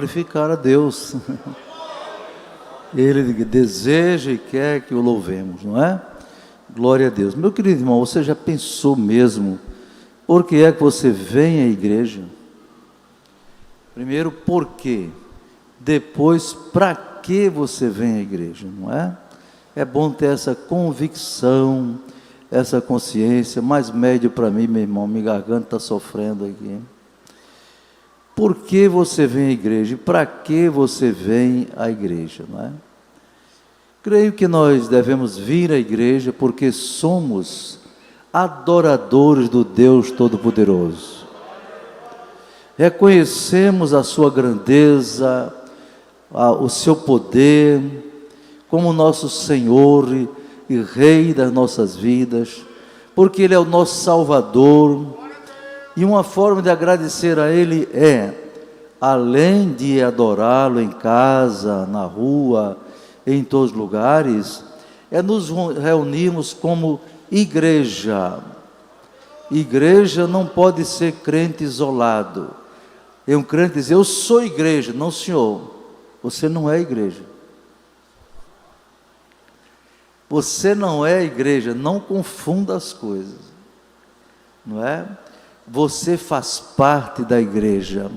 glorificar a Deus. Ele deseja e quer que o louvemos, não é? Glória a Deus. Meu querido irmão, você já pensou mesmo por que é que você vem à igreja? Primeiro, por quê? Depois, para que você vem à igreja, não é? É bom ter essa convicção, essa consciência. Mais médio para mim, meu irmão, minha garganta está sofrendo aqui. Por que você vem à igreja? E para que você vem à igreja, não é? Creio que nós devemos vir à igreja porque somos adoradores do Deus Todo-Poderoso. Reconhecemos a sua grandeza, o seu poder, como nosso Senhor e Rei das nossas vidas, porque Ele é o nosso Salvador. E uma forma de agradecer a Ele é, além de adorá-lo em casa, na rua, em todos os lugares, é nos reunirmos como igreja. Igreja não pode ser crente isolado. É um crente dizer, eu sou igreja. Não, senhor, você não é igreja. Você não é igreja, não confunda as coisas, não é? Você faz parte da igreja.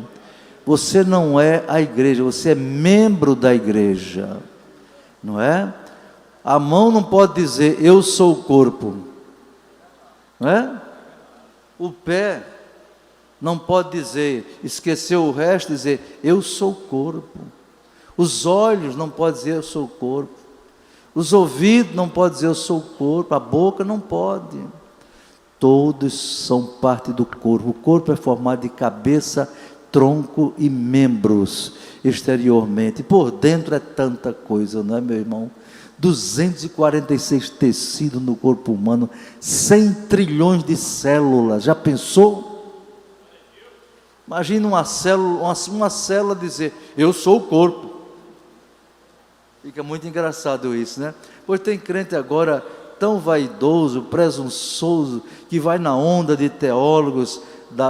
Você não é a igreja, você é membro da igreja, não é? A mão não pode dizer, eu sou o corpo, não é? O pé não pode dizer, esqueceu o resto, dizer, eu sou o corpo. Os olhos não podem dizer, eu sou o corpo. Os ouvidos não podem dizer, eu sou o corpo. A boca não pode. Todos são parte do corpo. O corpo é formado de cabeça, tronco e membros exteriormente. Por dentro é tanta coisa, não é, meu irmão? 246 tecidos no corpo humano, 100 trilhões de células. Já pensou? Imagina uma célula dizer, eu sou o corpo. Fica muito engraçado isso, né? Pois tem crente agora tão vaidoso, presunçoso, que vai na onda de teólogos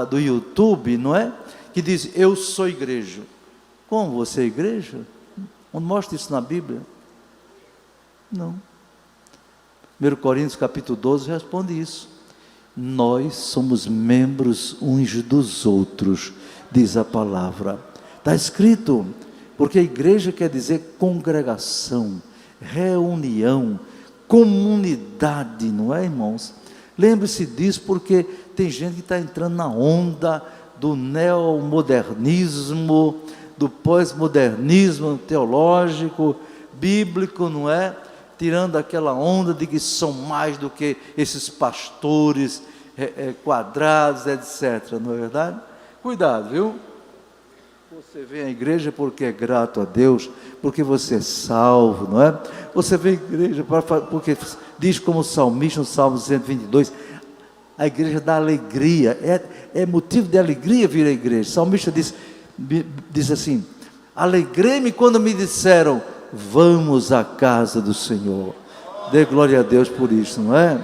do YouTube, não é? Que diz, eu sou igreja. Como você é igreja? Onde mostra isso na Bíblia? Não. 1 Coríntios capítulo 12 responde isso. Nós somos membros uns dos outros, diz a palavra. Está escrito, porque a igreja quer dizer congregação, reunião, comunidade, não é, irmãos? Lembre-se disso, porque tem gente que está entrando na onda do neomodernismo, do pós-modernismo teológico, bíblico, não é? Tirando aquela onda de que são mais do que esses pastores quadrados, etc. Não é verdade? Cuidado, viu? Você vem à igreja porque é grato a Deus, porque você é salvo, não é? Você vem à igreja porque diz como o salmista no Salmo 122, a igreja dá alegria, é motivo de alegria vir à igreja. O salmista diz assim, alegrei-me quando me disseram, vamos à casa do Senhor. Dê glória a Deus por isso, não é?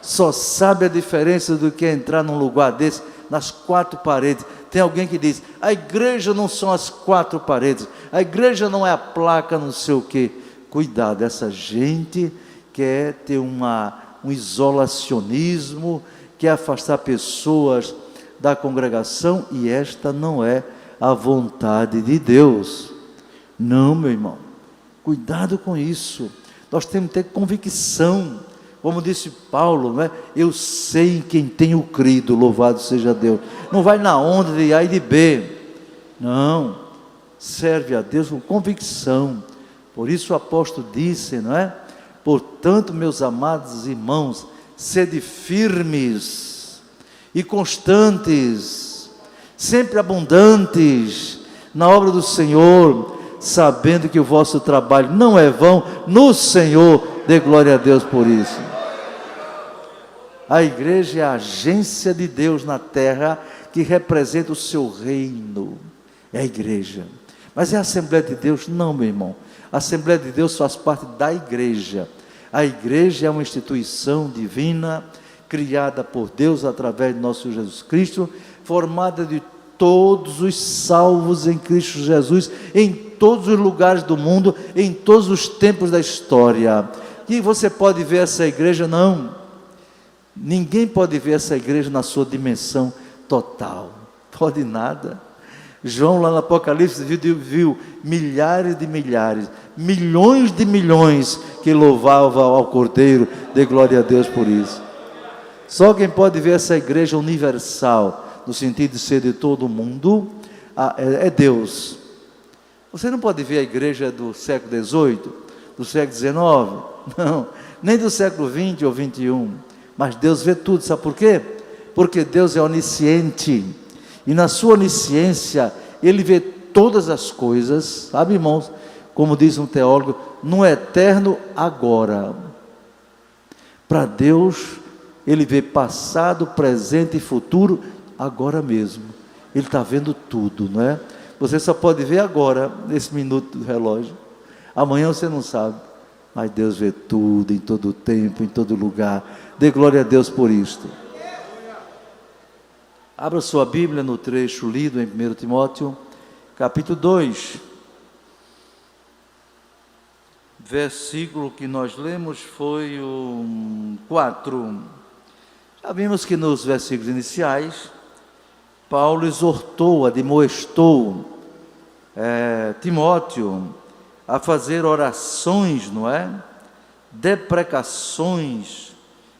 Só sabe a diferença do que é entrar num lugar desse, nas quatro paredes. Tem alguém que diz, a igreja não são as quatro paredes, a igreja não é a placa, não sei o quê. Cuidado, essa gente quer ter um isolacionismo, quer afastar pessoas da congregação, e esta não é a vontade de Deus. Não, meu irmão, cuidado com isso. Nós temos que ter convicção, como disse Paulo, não é? Eu sei em quem tenho crido, louvado seja Deus. Não vai na onda de A e de B, não, serve a Deus com convicção. Por isso o apóstolo disse, não é? Portanto, meus amados irmãos, sede firmes e constantes, sempre abundantes na obra do Senhor, sabendo que o vosso trabalho não é vão no Senhor. Dê glória a Deus por isso. A igreja é a agência de Deus na terra, que representa o seu reino. É a igreja. Mas é a Assembleia de Deus? Não, meu irmão. A Assembleia de Deus faz parte da igreja. A igreja é uma instituição divina, criada por Deus através de nosso Jesus Cristo, formada de todos os salvos em Cristo Jesus, em todos os lugares do mundo, em todos os tempos da história. E você pode ver essa igreja? Não. Ninguém pode ver essa igreja na sua dimensão total. Pode nada. João lá no Apocalipse viu milhares de milhares, milhões de milhões que louvavam ao Cordeiro, dê glória a Deus por isso. Só quem pode ver essa igreja universal, no sentido de ser de todo mundo, é Deus. Você não pode ver a igreja do século XVIII, do século XIX, não, nem do século XX ou XXI, mas Deus vê tudo, sabe por quê? Porque Deus é onisciente, e na sua onisciência, Ele vê todas as coisas, sabe, irmãos, como diz um teólogo, no eterno agora. Para Deus, Ele vê passado, presente e futuro, agora mesmo. Ele está vendo tudo, não é? Você só pode ver agora, nesse minuto do relógio. Amanhã você não sabe, mas Deus vê tudo, em todo tempo, em todo lugar. Dê glória a Deus por isto. Abra sua Bíblia no trecho lido em 1 Timóteo, capítulo 2. Versículo que nós lemos foi o 4. Já vimos que nos versículos iniciais, Paulo exortou, admoestou Timóteo a fazer orações, não é? Deprecações,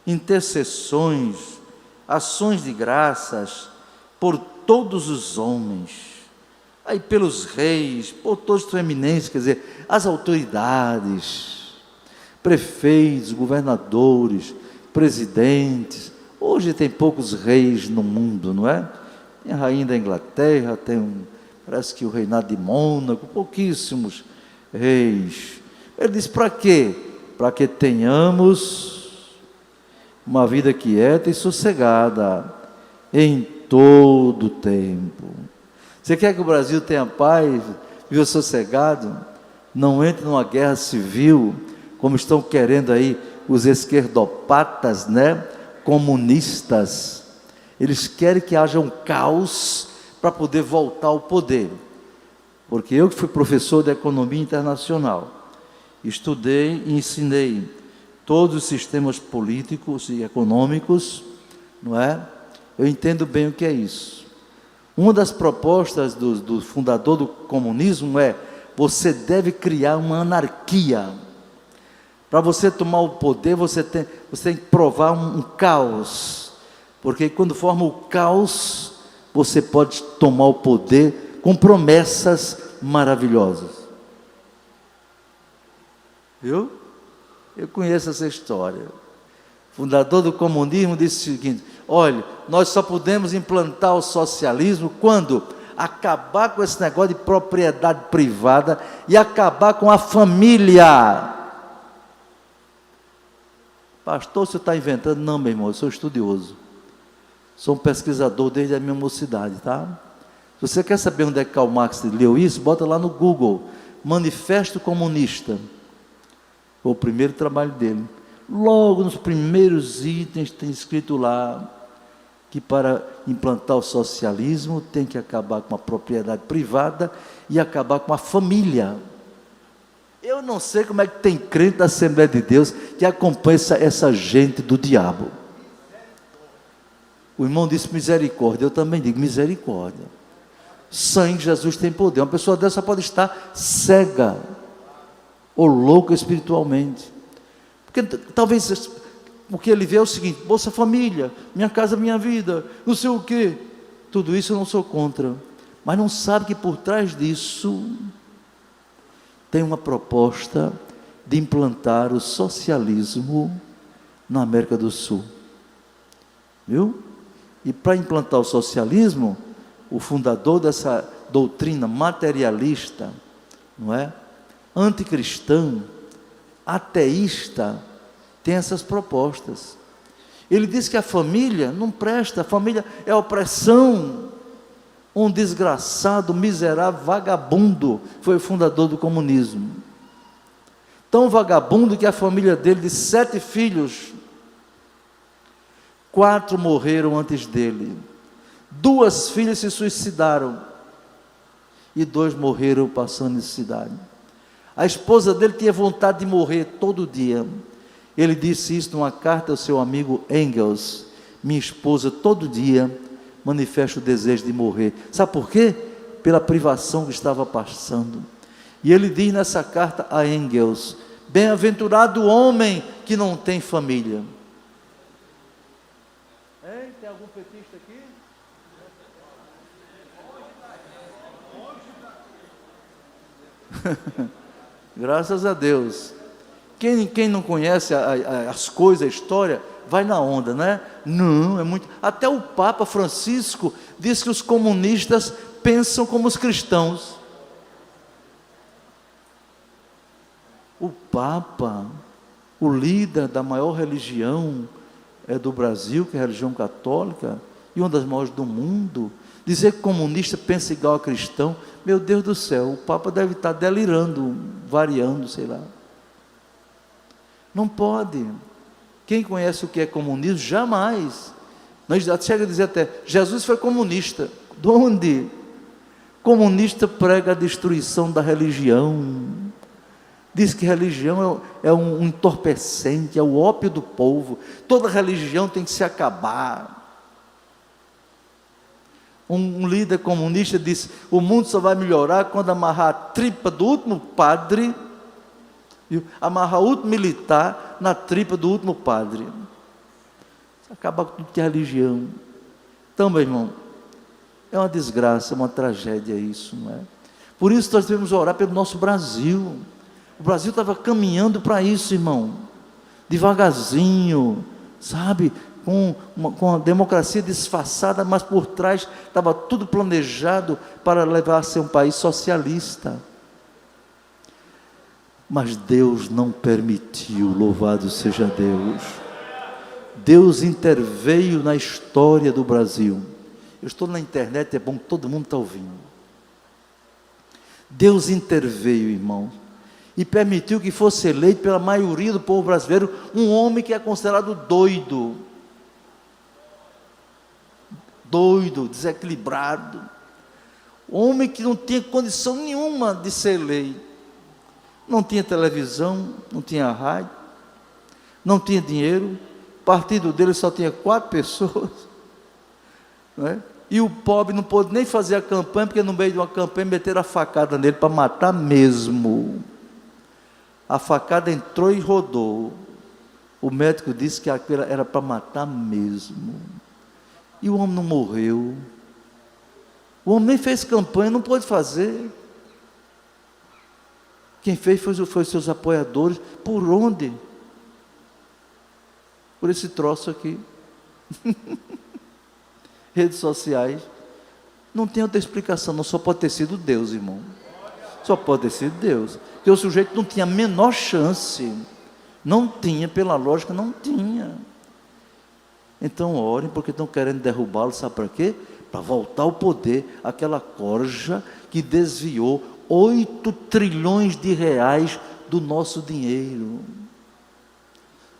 intercessões, ações de graças por todos os homens, aí pelos reis, por todos os eminentes, quer dizer, as autoridades, prefeitos, governadores, presidentes. Hoje tem poucos reis no mundo, não é? Tem a rainha da Inglaterra, parece que o reinado de Mônaco, pouquíssimos reis. Ele diz, para quê? Para que tenhamos uma vida quieta e sossegada em todo o tempo. Você quer que o Brasil tenha paz, viva sossegado? Não entre numa guerra civil, como estão querendo aí os esquerdopatas, né? Comunistas. Eles querem que haja um caos para poder voltar ao poder. Porque eu que fui professor de economia internacional, estudei e ensinei todos os sistemas políticos e econômicos, não é? Eu entendo bem o que é isso. Uma das propostas do fundador do comunismo é: você deve criar uma anarquia. Para você tomar o poder, você tem que provar um caos. Porque quando forma o caos, você pode tomar o poder com promessas maravilhosas. Viu? Eu conheço essa história. O fundador do comunismo disse o seguinte: olha, nós só podemos implantar o socialismo quando acabar com esse negócio de propriedade privada e acabar com a família. Pastor, você está inventando? Não, meu irmão, eu sou estudioso. Sou um pesquisador desde a minha mocidade, tá? Se você quer saber onde é que Karl Marx leu isso, bota lá no Google, Manifesto Comunista. Foi o primeiro trabalho dele. Logo nos primeiros itens tem escrito lá que para implantar o socialismo tem que acabar com a propriedade privada e acabar com a família. Eu não sei como é que tem crente da Assembleia de Deus que acompanha essa gente do diabo. O irmão disse misericórdia, eu também digo misericórdia. Sangue de Jesus tem poder. Uma pessoa dessa pode estar cega ou louca espiritualmente. Porque talvez o que ele vê é o seguinte: Bolsa Família, minha casa, minha vida, não sei o quê. Tudo isso eu não sou contra. Mas não sabe que por trás disso tem uma proposta de implantar o socialismo na América do Sul. Viu? E para implantar o socialismo, o fundador dessa doutrina materialista, não é? Anticristão, ateísta, tem essas propostas. Ele diz que a família não presta, a família é opressão. Um desgraçado, miserável, vagabundo foi o fundador do comunismo. Tão vagabundo que a família dele, de 7 filhos, 4 morreram antes dele. 2 filhas se suicidaram e 2 morreram passando necessidade. A esposa dele tinha vontade de morrer todo dia. Ele disse isso numa carta ao seu amigo Engels: minha esposa todo dia manifesta o desejo de morrer. Sabe por quê? Pela privação que estava passando. E ele diz nessa carta a Engels: bem-aventurado o homem que não tem família. Tem algum petista aqui? Graças a Deus. Quem não conhece as coisas, a história, vai na onda, né? Não, é muito. Até o Papa Francisco diz que os comunistas pensam como os cristãos. O Papa, o líder da maior religião do Brasil, que é a religião católica, e uma das maiores do mundo, dizer que comunista pensa igual a cristão, meu Deus do céu, o Papa deve estar delirando, variando, sei lá. Não pode. Quem conhece o que é comunismo, jamais. Nós chega a dizer até, Jesus foi comunista. De onde? Comunista prega a destruição da religião. Diz que religião é um entorpecente, é o ópio do povo. Toda religião tem que se acabar. Um líder comunista disse: o mundo só vai melhorar quando amarrar a tripa do último padre, amarrar o último militar na tripa do último padre. Acaba com tudo que é religião. Então, meu irmão, é uma desgraça, é uma tragédia isso, não é? Por isso nós devemos orar pelo nosso Brasil. O Brasil estava caminhando para isso, irmão, devagarzinho, sabe, com a democracia disfarçada, mas por trás estava tudo planejado para levar a ser um país socialista. Mas Deus não permitiu, louvado seja Deus. Deus interveio na história do Brasil. Eu estou na internet, é bom que todo mundo está ouvindo. Deus interveio, irmão, e permitiu que fosse eleito pela maioria do povo brasileiro um homem que é considerado doido, desequilibrado, homem que não tinha condição nenhuma de ser eleito, não tinha televisão, não tinha rádio, não tinha dinheiro, o partido dele só tinha 4 pessoas, não é? E o pobre não pôde nem fazer a campanha, porque no meio de uma campanha meteram a facada nele para matar mesmo. A facada entrou e rodou. O médico disse que aquilo era para matar mesmo. E o homem não morreu. O homem nem fez campanha, não pôde fazer. Quem fez foi seus apoiadores. Por onde? Por esse troço aqui. Redes sociais. Não tem outra explicação, não. Só pode ter sido Deus, irmão. Só pode ter sido Deus. Porque o sujeito não tinha a menor chance. Não tinha, pela lógica, não tinha. Então orem, porque estão querendo derrubá-lo, sabe para quê? Para voltar ao poder, aquela corja que desviou 8 trilhões de reais do nosso dinheiro.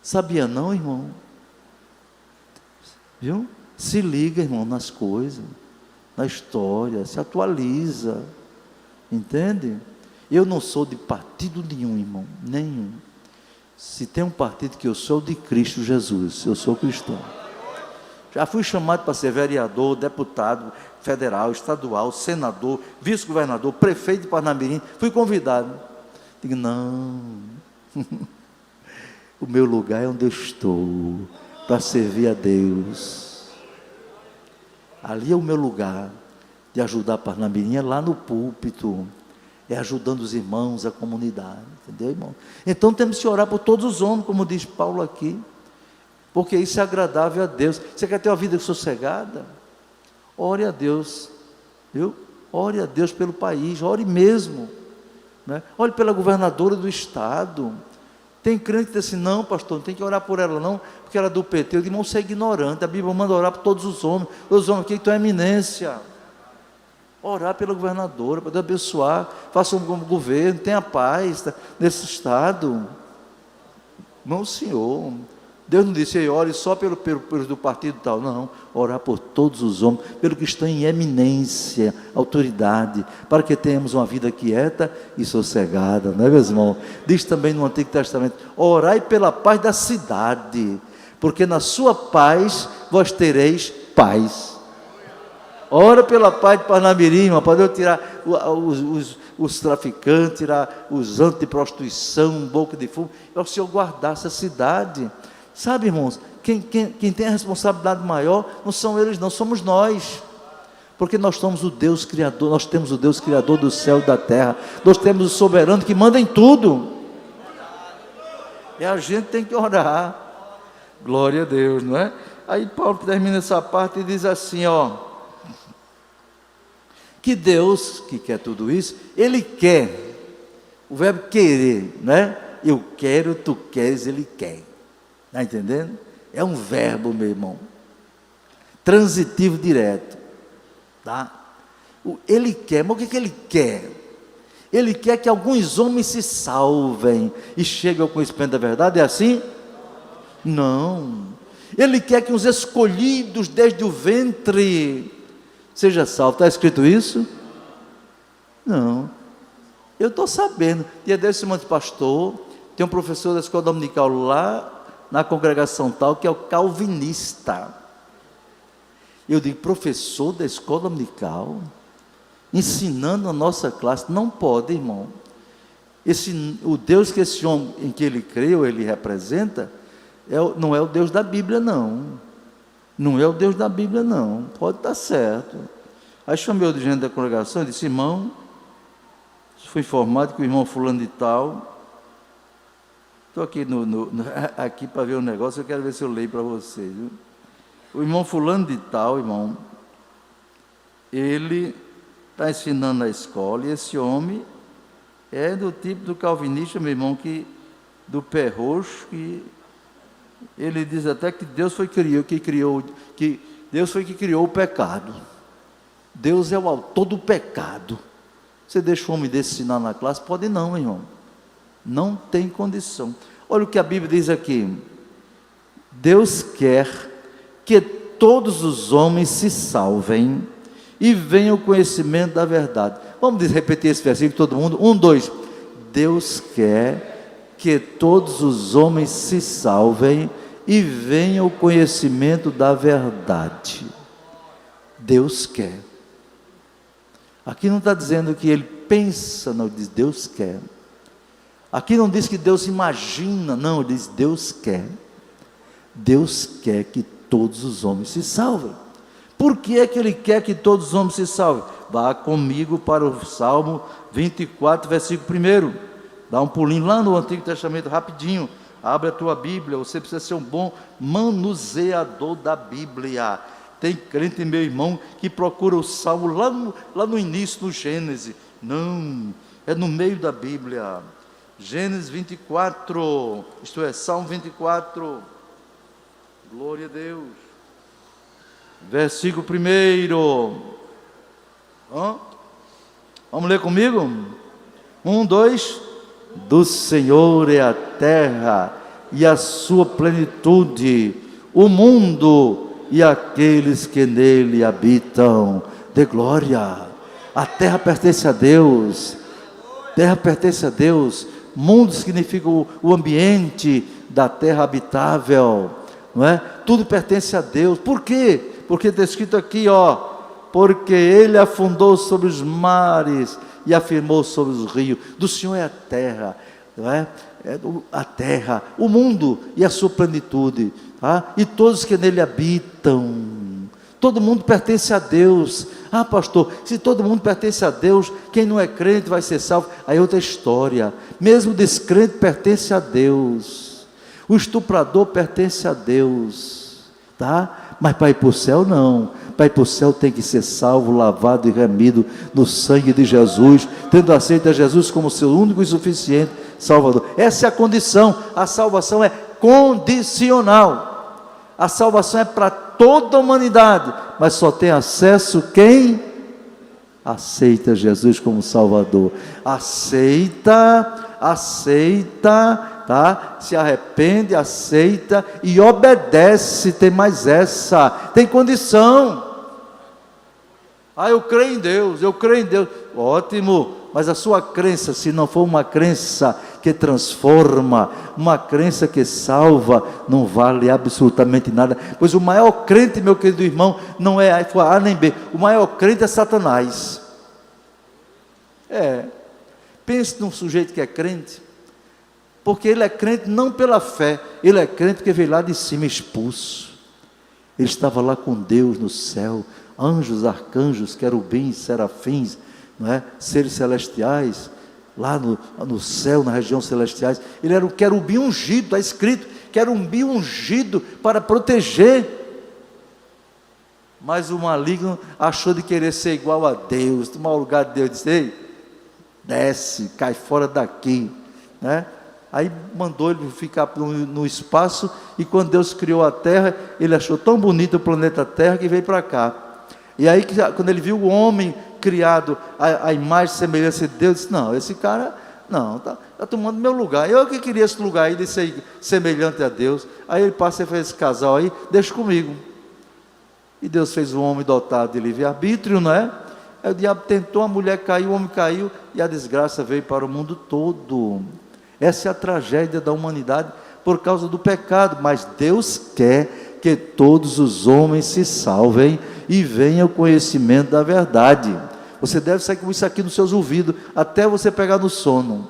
Sabia não, irmão? Viu? Se liga, irmão, nas coisas, na história, se atualiza. Entende? Eu não sou de partido nenhum, irmão, nenhum. Se tem um partido que eu sou, de Cristo Jesus, eu sou cristão. Já fui chamado para ser vereador, deputado federal, estadual, senador, vice-governador, prefeito de Parnamirim, fui convidado. Digo, não, o meu lugar é onde eu estou, para servir a Deus. Ali é o meu lugar de ajudar Parnamirim, é lá no púlpito, é ajudando os irmãos, a comunidade, entendeu, irmão? Então temos que orar por todos os homens, como diz Paulo aqui, porque isso é agradável a Deus. Você quer ter uma vida sossegada? Ore a Deus, viu? Ore a Deus pelo país, ore mesmo, né? Ore pela governadora do estado. Tem crente que diz assim, não pastor, não tem que orar por ela não, porque ela é do PT. Eu digo, irmão, você é ignorante, a Bíblia manda orar por todos os homens aqui que estão em eminência. Orar pela governadora, para Deus abençoar, faça um bom governo, tenha paz nesse estado. Não, senhor, Deus não disse, ore só pelos do partido tal. Não, orar por todos os homens, pelo que estão em eminência, autoridade, para que tenhamos uma vida quieta e sossegada, não é, meus irmãos? Diz também no Antigo Testamento, orai pela paz da cidade, porque na sua paz vós tereis paz. Ora pela paz de Parnamirim, para Deus tirar os traficantes, tirar os antes de prostituição, boca de fumo, para o Senhor guardar essa cidade. Sabe, irmãos, quem tem a responsabilidade maior não são eles, não, somos nós. Porque nós somos o Deus Criador, nós temos o Deus Criador do céu e da terra, nós temos o soberano que manda em tudo. E a gente tem que orar. Glória a Deus, não é? Aí Paulo termina essa parte e diz assim, que Deus, que quer tudo isso, Ele quer, o verbo querer, né? Eu quero, tu queres, Ele quer. Está entendendo? É um verbo, meu irmão, transitivo direto, tá? Ele quer, mas o que Ele quer? Ele quer que alguns homens se salvem e cheguem ao conhecimento da verdade, é assim? Não. Ele quer que os escolhidos desde o ventre seja salvo. Está escrito isso? Não. Eu estou sabendo. Dia desse monte de pastor, tem um professor da escola dominical lá na congregação tal, que é o calvinista. Eu digo, professor da escola dominical, ensinando a nossa classe, não pode, irmão. O Deus que esse homem, em que ele creu, ele representa, não é o Deus da Bíblia, não. Não é o Deus da Bíblia, não. Pode estar certo. Aí chamei o dirigente da congregação e disse, irmão, fui informado que o irmão fulano de tal, estou aqui, aqui para ver um negócio, eu quero ver se eu leio para vocês. Viu? O irmão fulano de tal, irmão, ele está ensinando na escola, e esse homem é do tipo do calvinista, meu irmão, do pé roxo, que ele diz até que Deus foi que criou o pecado. Deus é o autor do pecado. Você deixa um homem desse ensinar na classe? Pode não, irmão. Não tem condição. Olha o que a Bíblia diz aqui. Deus quer que todos os homens se salvem e venham ao conhecimento da verdade. Vamos repetir esse versículo todo mundo? 1, 2. Deus quer que todos os homens se salvem e venham ao conhecimento da verdade. Deus quer. Aqui não está dizendo que Ele pensa, não, diz Deus quer. Aqui não diz que Deus imagina, não, diz Deus quer. Deus quer que todos os homens se salvem. Por que é que Ele quer que todos os homens se salvem? Vá comigo para o Salmo 24, versículo 1. Dá um pulinho lá no Antigo Testamento, rapidinho. Abre a tua Bíblia, você precisa ser um bom manuseador da Bíblia. Tem crente, meu irmão, que procura o Salmo lá no início, no Gênesis. Não, é no meio da Bíblia. Gênesis 24, isto é, Salmo 24. Glória a Deus. Versículo 1. Vamos ler comigo? 1, 2. Do Senhor é a terra e a sua plenitude, o mundo e aqueles que nele habitam. De glória. A terra pertence a Deus. Terra pertence a Deus. Mundo significa o ambiente da terra habitável, não é? Tudo pertence a Deus. Por quê? Porque está escrito aqui, porque Ele afundou sobre os mares e afirmou sobre os rios. Do Senhor é a terra, não é? A terra, o mundo e a sua plenitude, tá? E todos que nele habitam. Todo mundo pertence a Deus. Pastor, se todo mundo pertence a Deus, quem não é crente vai ser salvo. Aí é outra história. Mesmo o descrente pertence a Deus. O estuprador pertence a Deus, tá? Mas para ir para o céu não. Para ir para o céu tem que ser salvo, lavado e remido no sangue de Jesus, tendo aceito a Jesus como seu único e suficiente Salvador. Essa é a condição. A salvação é condicional. A salvação é para toda a humanidade, mas só tem acesso quem aceita Jesus como Salvador. Aceita tá? Se arrepende, aceita e obedece. Tem mais essa, tem condição. Eu creio em Deus, eu creio em Deus. Ótimo, mas a sua crença, se não for uma crença que transforma, uma crença que salva, não vale absolutamente nada. Pois o maior crente, meu querido irmão, não é A nem B. O maior crente é Satanás. Pense num sujeito que é crente, porque ele é crente não pela fé, ele é crente porque veio lá de cima expulso. Ele estava lá com Deus no céu, anjos, arcanjos, querubins, serafins, não é? Seres celestiais, lá no céu, na região celestiais. Ele era o querubim ungido, está escrito, querubim ungido para proteger. Mas o maligno achou de querer ser igual a Deus, tomar o lugar de Deus, disse: ei, desce, cai fora daqui, né? Aí mandou ele ficar no espaço, e quando Deus criou a terra, ele achou tão bonito o planeta Terra que veio para cá. E aí, quando ele viu o homem criado a imagem e semelhança de Deus, disse: não, esse cara, não, está tomando meu lugar, eu que queria esse lugar aí de ser semelhante a Deus. Aí ele passa e fez esse casal aí, deixa comigo. E Deus fez o homem dotado de livre-arbítrio, não é? Aí o diabo tentou, a mulher caiu, o homem caiu, e a desgraça veio para o mundo todo. Essa é a tragédia da humanidade por causa do pecado. Mas Deus quer que todos os homens se salvem e venham ao conhecimento da verdade. Você deve sair com isso aqui nos seus ouvidos, até você pegar no sono.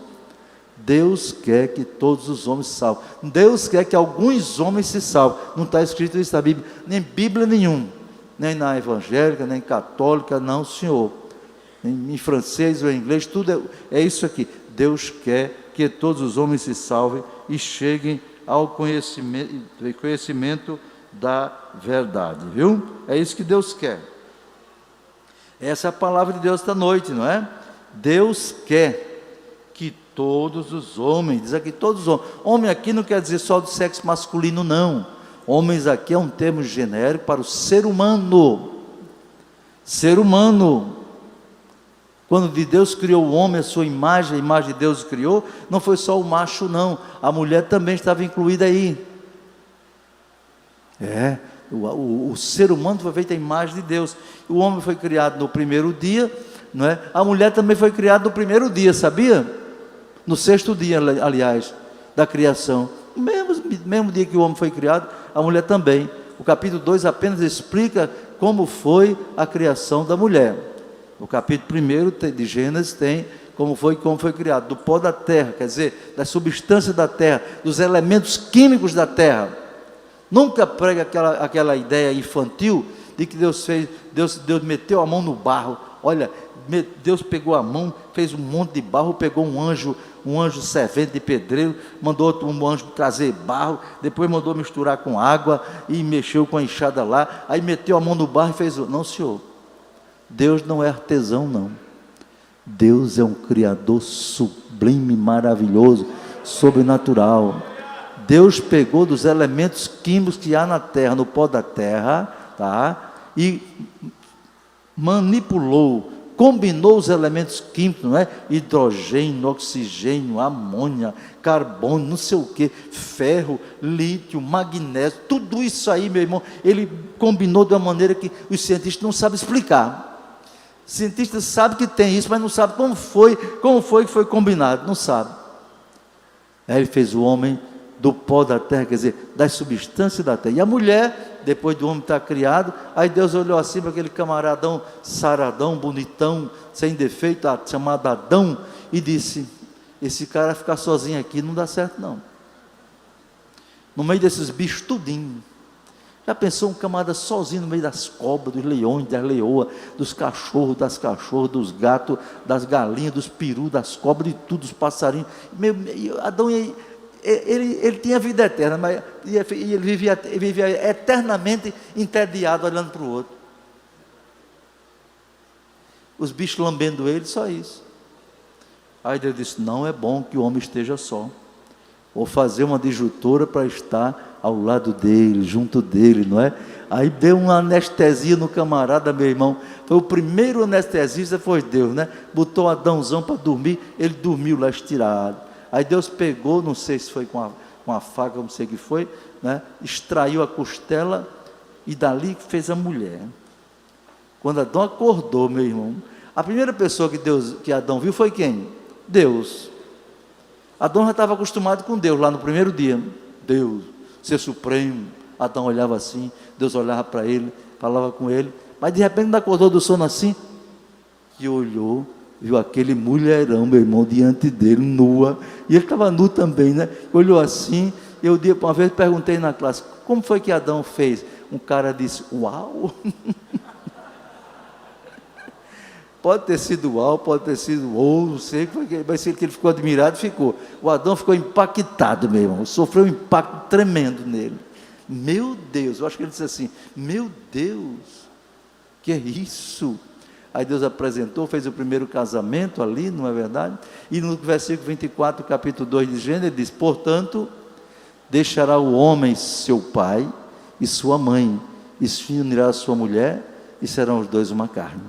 Deus quer que todos os homens se salvem. Deus quer que alguns homens se salvem. Não está escrito isso na Bíblia, nem Bíblia nenhuma, nem na evangélica, nem católica, não, senhor. Em francês ou em inglês, tudo é isso aqui. Deus quer que todos os homens se salvem e cheguem ao conhecimento da verdade, viu? É isso que Deus quer. Essa é a palavra de Deus esta noite, não é? Deus quer que todos os homens, diz aqui todos os homens. Homem aqui não quer dizer só do sexo masculino, não. Homens aqui é um termo genérico para o ser humano. Ser humano. Quando Deus criou o homem, a sua imagem, a imagem de Deus criou, não foi só o macho, não. A mulher também estava incluída aí. O ser humano foi feito à imagem de Deus. O homem foi criado no primeiro dia, não é? A mulher também foi criada no primeiro dia, sabia? No sexto dia, aliás, da criação. Mesmo dia que o homem foi criado, a mulher também. O capítulo 2 apenas explica como foi a criação da mulher. O capítulo 1 de Gênesis tem como foi criado, do pó da terra, quer dizer, da substância da terra, dos elementos químicos da terra. Nunca prega aquela ideia infantil de que Deus meteu a mão no barro. Olha, Deus pegou a mão, fez um monte de barro, pegou um anjo servente de pedreiro, mandou um anjo trazer barro, depois mandou misturar com água e mexeu com a enxada lá, aí meteu a mão no barro e fez... Não, senhor, Deus não é artesão, não. Deus é um Criador sublime, maravilhoso, sobrenatural. Deus pegou dos elementos químicos que há na terra, no pó da terra, tá? E manipulou, combinou os elementos químicos, não é? Hidrogênio, oxigênio, amônia, carbono, não sei o que, ferro, lítio, magnésio, tudo isso aí, meu irmão, ele combinou de uma maneira que os cientistas não sabem explicar. Os cientistas sabem que tem isso, mas não sabem como foi que foi combinado, não sabe. Aí ele fez o homem do pó da terra, quer dizer, das substâncias da terra. E a mulher, depois do homem estar criado, aí Deus olhou assim para aquele camaradão, saradão, bonitão, sem defeito, chamado Adão, e disse: esse cara ficar sozinho aqui não dá certo, não. No meio desses bichos tudinho. Já pensou um camarada sozinho no meio das cobras, dos leões, das leoas, dos cachorros, das cachorras, dos gatos, das galinhas, dos perus, das cobras, de tudo, dos passarinhos. Adão, ele tinha vida eterna, mas ele vivia eternamente entediado, olhando para o outro. Os bichos lambendo ele, só isso. Aí Deus disse: não é bom que o homem esteja só. Vou fazer uma disjuntora para estar ao lado dele, junto dele, não é? Aí deu uma anestesia no camarada, meu irmão. Foi o primeiro anestesista, foi Deus, né? Botou Adãozão para dormir, ele dormiu lá estirado. Aí Deus pegou, não sei se foi com a faca, não sei o que foi, né? Extraiu a costela e dali fez a mulher. Quando Adão acordou, meu irmão, a primeira pessoa que Adão viu foi quem? Deus. Adão já estava acostumado com Deus lá no primeiro dia. Deus, ser supremo. Adão olhava assim, Deus olhava para ele, falava com ele, mas de repente acordou do sono assim, e olhou, viu aquele mulherão, meu irmão, diante dele, nua, e ele estava nu também, né? Olhou assim, eu uma vez perguntei na classe, como foi que Adão fez? Um cara disse, uau! Pode ter sido uau, pode ter sido ou, não sei, mas que ele ficou admirado, ficou. O Adão ficou impactado, meu irmão, sofreu um impacto tremendo nele. Meu Deus, eu acho que ele disse assim, meu Deus, que é isso? Aí Deus apresentou, fez o primeiro casamento ali, não é verdade? E no versículo 24, capítulo 2 de Gênesis, ele diz, portanto, deixará o homem seu pai e sua mãe, e se unirá a sua mulher, e serão os dois uma carne.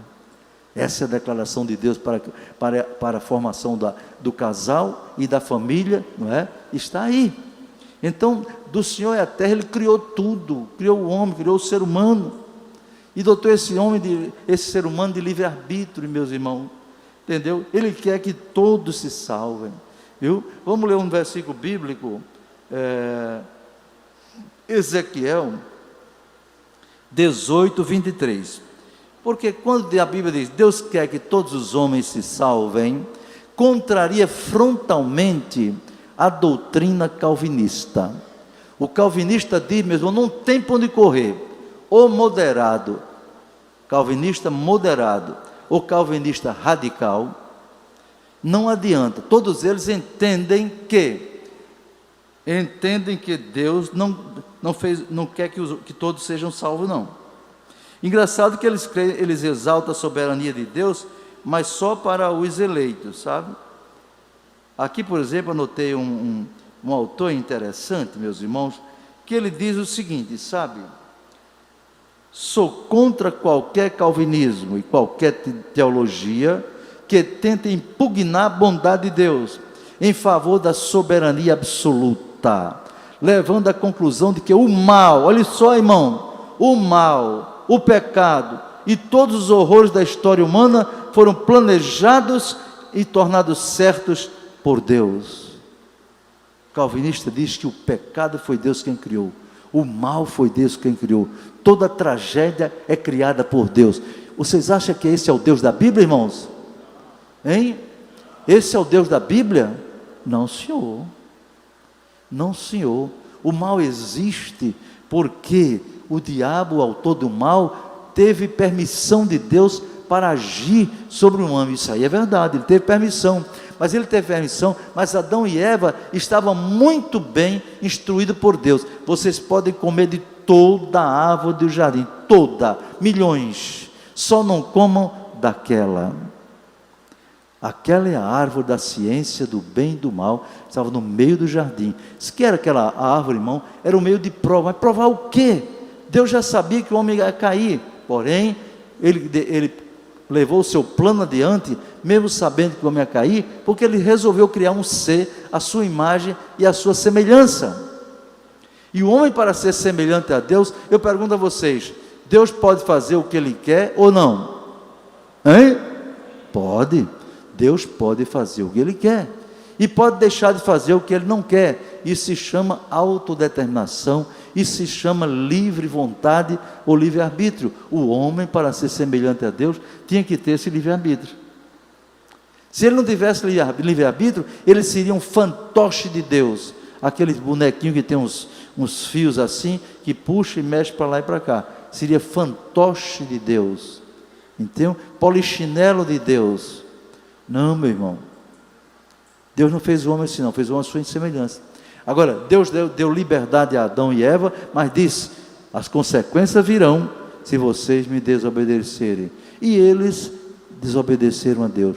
Essa é a declaração de Deus para a formação do casal e da família, não é? Está aí. Então, do Senhor é a terra, Ele criou tudo, criou o homem, criou o ser humano, e dotou esse ser humano de livre-arbítrio, meus irmãos, entendeu? Ele quer que todos se salvem, viu? Vamos ler um versículo bíblico, Ezequiel 18, 23, porque quando a Bíblia diz, Deus quer que todos os homens se salvem, contraria frontalmente a doutrina calvinista. O calvinista diz mesmo, não tem para onde correr, ou moderado, calvinista moderado, ou calvinista radical, não adianta, todos eles entendem que Deus não quer que todos sejam salvos, não. Engraçado que eles exaltam a soberania de Deus, mas só para os eleitos, sabe? Aqui, por exemplo, anotei um autor interessante, meus irmãos, que ele diz o seguinte, sabe? Sou contra qualquer calvinismo e qualquer teologia que tenta impugnar a bondade de Deus em favor da soberania absoluta, levando à conclusão de que o mal, olha só, irmão, o mal, o pecado e todos os horrores da história humana foram planejados e tornados certos por Deus. O calvinista diz que o pecado foi Deus quem criou, o mal foi Deus quem criou, toda tragédia é criada por Deus. Vocês acham que esse é o Deus da Bíblia, irmãos? Hein? Esse é o Deus da Bíblia? Não, senhor. Não, senhor. O mal existe porque o diabo, o autor do mal, teve permissão de Deus para agir sobre o homem. Isso aí é verdade, ele teve permissão. Mas ele teve permissão, mas Adão e Eva estavam muito bem instruídos por Deus. Vocês podem comer de toda a árvore do jardim, toda, milhões, só não comam daquela. Aquela é a árvore da ciência do bem e do mal, estava no meio do jardim. Se que era aquela árvore, irmão, era o meio de prova. Mas provar o quê? Deus já sabia que o homem ia cair, porém, ele levou o seu plano adiante, mesmo sabendo que o homem ia cair, porque ele resolveu criar um ser, a sua imagem e a sua semelhança. E o homem, para ser semelhante a Deus, eu pergunto a vocês, Deus pode fazer o que Ele quer ou não? Hein? Pode. Deus pode fazer o que Ele quer, e pode deixar de fazer o que Ele não quer. Isso se chama autodeterminação, isso se chama livre vontade ou livre-arbítrio. O homem, para ser semelhante a Deus, tinha que ter esse livre-arbítrio. Se ele não tivesse livre-arbítrio, ele seria um fantoche de Deus, aquele bonequinho que tem uns fios assim, que puxa e mexe para lá e para cá, seria fantoche de Deus, entendeu? Polichinelo de Deus. Não, meu irmão, Deus não fez o homem assim não, fez o homem à sua semelhança. Agora, Deus deu liberdade a Adão e Eva, mas disse, as consequências virão, se vocês me desobedecerem. E eles desobedeceram a Deus,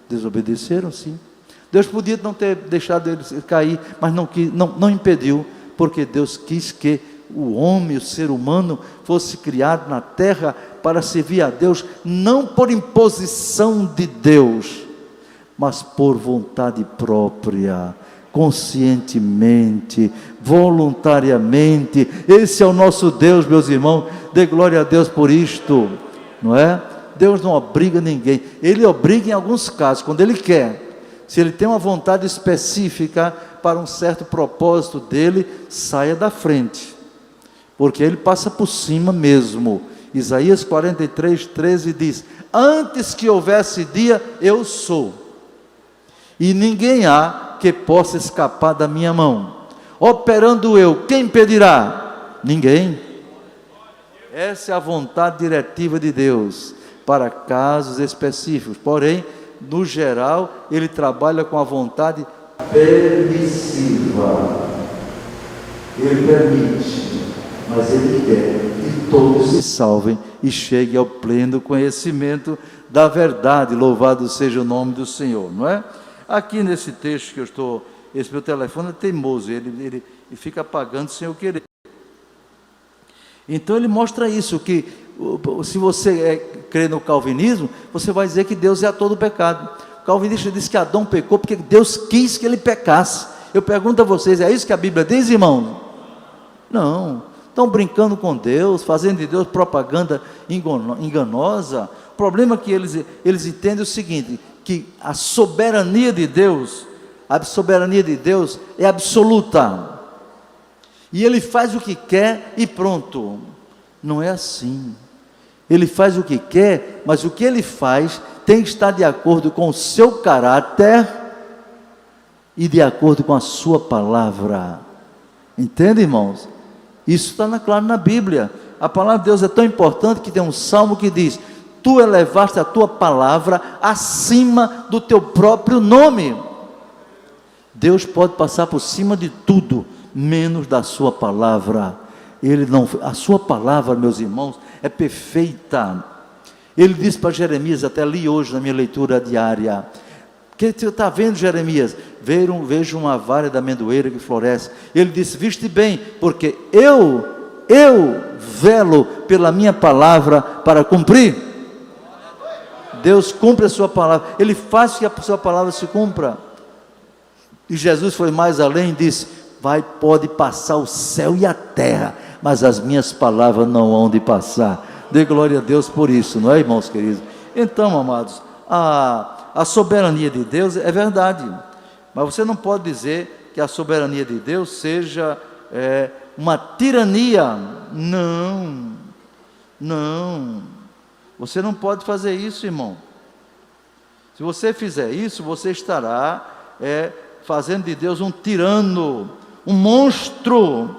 desobedeceram sim. Deus podia não ter deixado eles cair, mas não impediu, porque Deus quis que o homem, o ser humano, fosse criado na terra para servir a Deus, não por imposição de Deus, mas por vontade própria. conscientemente, voluntariamente. Esse é o nosso Deus, meus irmãos. Dê glória a Deus por isto, não é? Deus não obriga ninguém. Ele obriga em alguns casos, quando Ele quer. Se Ele tem uma vontade específica para um certo propósito dele, saia da frente, porque Ele passa por cima mesmo. Isaías 43:13 diz: antes que houvesse dia, eu sou, e ninguém há que possa escapar da minha mão. Operando eu, quem impedirá? Ninguém. Essa é a vontade diretiva de Deus para casos específicos. Porém, no geral, Ele trabalha com a vontade permissiva. Ele permite, mas Ele quer que todos se salvem e cheguem ao pleno conhecimento da verdade. Louvado seja o nome do Senhor, não é? Aqui nesse texto que eu estou, esse meu telefone é teimoso, ele fica apagando sem eu querer. Então ele mostra isso, que se você crê no calvinismo, você vai dizer que Deus é autor do pecado. O calvinista diz que Adão pecou porque Deus quis que ele pecasse. Eu pergunto a vocês, é isso que a Bíblia diz, irmão? Não, estão brincando com Deus, fazendo de Deus propaganda enganosa. O problema é que eles entendem o seguinte, que a soberania de Deus é absoluta, e Ele faz o que quer e pronto. Não é assim. Ele faz o que quer, mas o que Ele faz tem que estar de acordo com o seu caráter e de acordo com a sua palavra. Entende, irmãos? Isso está claro na Bíblia. A palavra de Deus é tão importante que tem um salmo que diz: tu elevaste a tua palavra acima do teu próprio nome. Deus pode passar por cima de tudo, menos da sua palavra. A sua palavra, meus irmãos, é perfeita. Ele disse para Jeremias, até li hoje na minha leitura diária, que você está vendo, Jeremias? Vejo uma vara da amendoeira que floresce. Ele disse: viste bem, porque eu velo pela minha palavra para cumprir. Deus cumpre a sua palavra, Ele faz que a sua palavra se cumpra. E Jesus foi mais além e disse: pode passar o céu e a terra, mas as minhas palavras não hão de passar. Dê glória a Deus por isso, não é, irmãos queridos? Então, amados, a soberania de Deus é verdade, mas você não pode dizer que a soberania de Deus seja uma tirania. Não, você não pode fazer isso, irmão. Se você fizer isso, você estará fazendo de Deus um tirano, um monstro.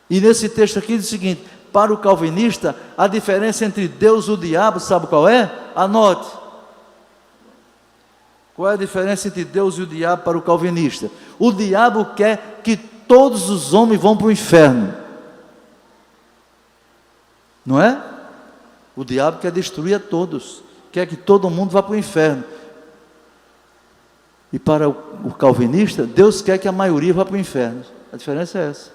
E nesse texto aqui diz o seguinte: para o calvinista, a diferença entre Deus e o diabo, sabe qual é? Anote. Qual é a diferença entre Deus e o diabo para o calvinista? O diabo quer que todos os homens vão para o inferno, não é? O diabo quer destruir a todos, quer que todo mundo vá para o inferno. E para o calvinista, Deus quer que a maioria vá para o inferno. A diferença é essa.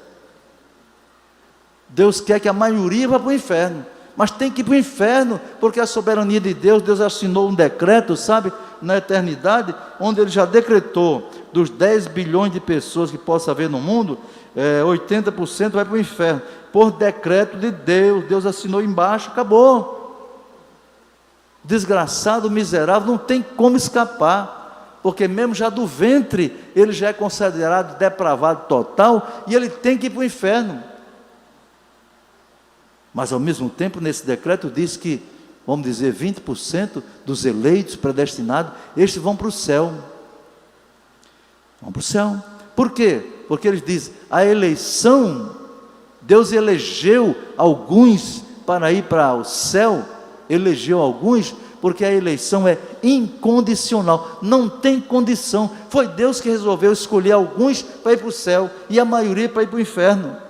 Deus quer que a maioria vá para o inferno, mas tem que ir para o inferno, porque a soberania de Deus, Deus assinou um decreto, sabe, na eternidade, onde Ele já decretou, dos 10 bilhões de pessoas que possa haver no mundo, 80% vai para o inferno, por decreto de Deus. Deus assinou embaixo, acabou. Desgraçado, miserável, não tem como escapar, porque mesmo já do ventre, ele já é considerado depravado total, e ele tem que ir para o inferno. Mas ao mesmo tempo, nesse decreto diz que, vamos dizer, 20% dos eleitos predestinados, estes vão para o céu. Vão para o céu. Por quê? Porque eles dizem, a eleição, Deus elegeu alguns para ir para o céu, elegeu alguns, porque a eleição é incondicional, não tem condição. Foi Deus que resolveu escolher alguns para ir para o céu, e a maioria para ir para o inferno.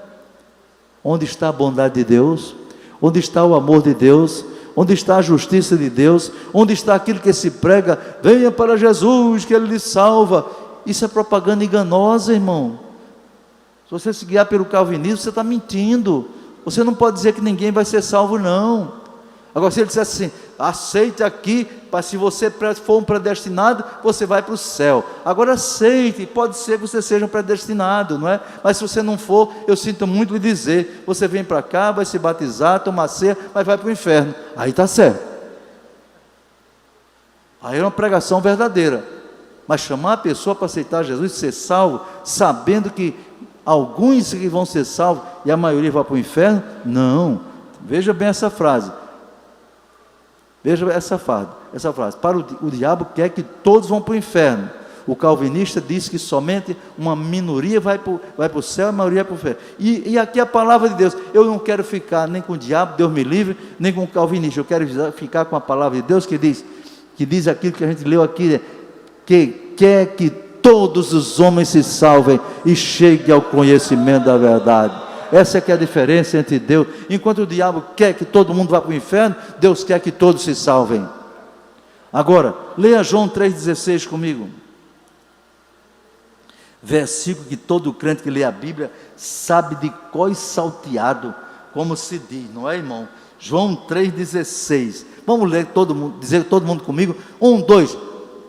Onde está a bondade de Deus? Onde está o amor de Deus? Onde está a justiça de Deus? Onde está aquilo que se prega? Venha para Jesus, que Ele lhe salva. Isso é propaganda enganosa, irmão. Se você se guiar pelo calvinismo, você está mentindo. Você não pode dizer que ninguém vai ser salvo, não. Agora, se ele dissesse assim, aceite aqui, para se você for um predestinado, você vai para o céu. Agora aceite, pode ser que você seja um predestinado, não é? Mas se você não for, eu sinto muito lhe dizer, você vem para cá, vai se batizar, tomar ceia, mas vai para o inferno. Aí está certo. Aí é uma pregação verdadeira. Mas chamar a pessoa para aceitar Jesus e ser salvo, sabendo que alguns que vão ser salvos e a maioria vai para o inferno, não. Veja bem essa frase. Veja essa frase. Para o diabo quer que todos vão para o inferno. O calvinista diz que somente uma minoria vai para o céu e a maioria vai para o inferno. E aqui a palavra de Deus. Eu não quero ficar nem com o diabo, Deus me livre, nem com o calvinista. Eu quero ficar com a palavra de Deus que diz aquilo que a gente leu aqui, que quer que todos os homens se salvem e cheguem ao conhecimento da verdade. Essa é que é a diferença entre Deus. Enquanto o diabo quer que todo mundo vá para o inferno, Deus quer que todos se salvem. Agora, leia João 3,16 comigo. Versículo que todo crente que lê a Bíblia sabe de cor e salteado, como se diz, não é, irmão? João 3,16. Vamos ler dizer todo mundo comigo? 1, 2.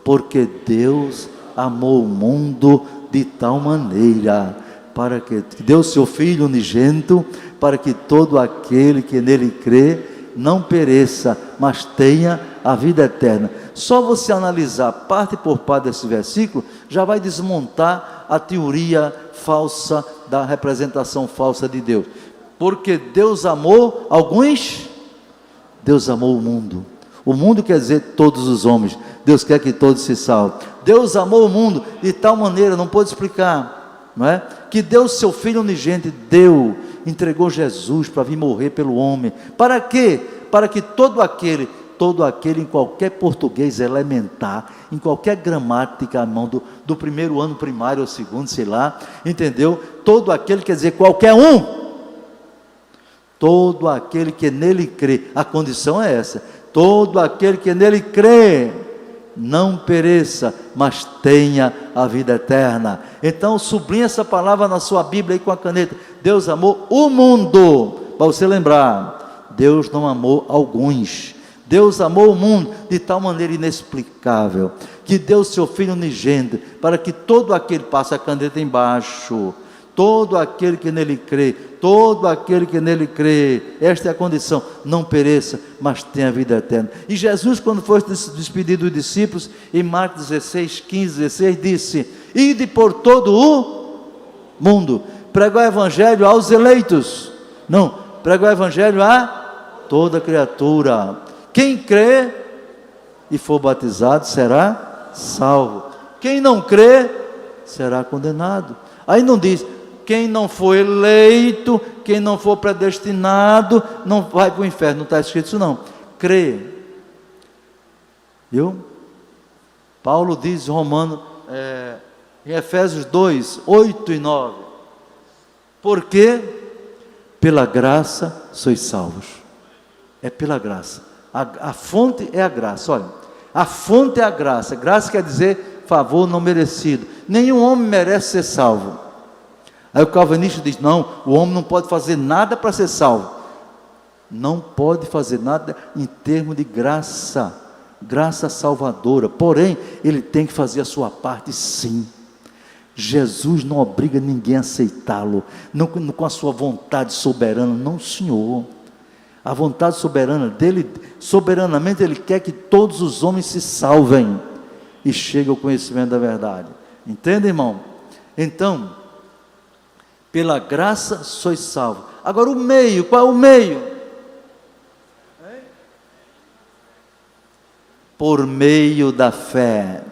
Porque Deus amou o mundo de tal maneira, para que deu seu Filho unigênito, para que todo aquele que nele crê, não pereça, mas tenha a vida eterna. Só você analisar parte por parte desse versículo, já vai desmontar a teoria falsa, da representação falsa de Deus. Porque Deus amou alguns, Deus amou o mundo. O mundo quer dizer todos os homens. Deus quer que todos se salvem. Deus amou o mundo de tal maneira, não pode explicar, não é? Que deu seu Filho unigênito, entregou Jesus para vir morrer pelo homem. Para quê? Para que todo aquele em qualquer português elementar, em qualquer gramática, irmão, do primeiro ano primário ou segundo, sei lá, entendeu? Todo aquele quer dizer qualquer um. Todo aquele que nele crê, a condição é essa. Todo aquele que nele crê, não pereça, mas tenha a vida eterna. Então sublinha essa palavra na sua Bíblia aí com a caneta. Deus amou o mundo, para você lembrar. Deus não amou alguns. Deus amou o mundo de tal maneira inexplicável, que deu seu Filho unigênito, para que todo aquele, passa a caneta embaixo, todo aquele que nele crê, esta é a condição, não pereça, mas tenha a vida eterna. E Jesus, quando foi despedido dos discípulos, em Marcos 16, 15, 16, disse: ide por todo o mundo, pregar o evangelho aos eleitos, não, pregar o evangelho a toda criatura. Quem crê e for batizado será salvo, quem não crê será condenado. Aí não diz, quem não for eleito, quem não for predestinado, não vai para o inferno. Não está escrito isso não. Crê. Viu? Paulo diz em Efésios 2, 8 e 9. Porque pela graça sois salvos. É pela graça. A fonte é a graça. Olha, a fonte é a graça. Graça quer dizer favor não merecido. Nenhum homem merece ser salvo. Aí o calvinista diz, não, o homem não pode fazer nada para ser salvo. Não pode fazer nada em termos de graça, graça salvadora. Porém, ele tem que fazer a sua parte sim. Jesus não obriga ninguém a aceitá-lo, não com a sua vontade soberana, não, Senhor. A vontade soberana dele, soberanamente ele quer que todos os homens se salvem e cheguem ao conhecimento da verdade. Entende, irmão? Então, pela graça sois salvos. Agora o meio, qual é o meio? Por meio da fé.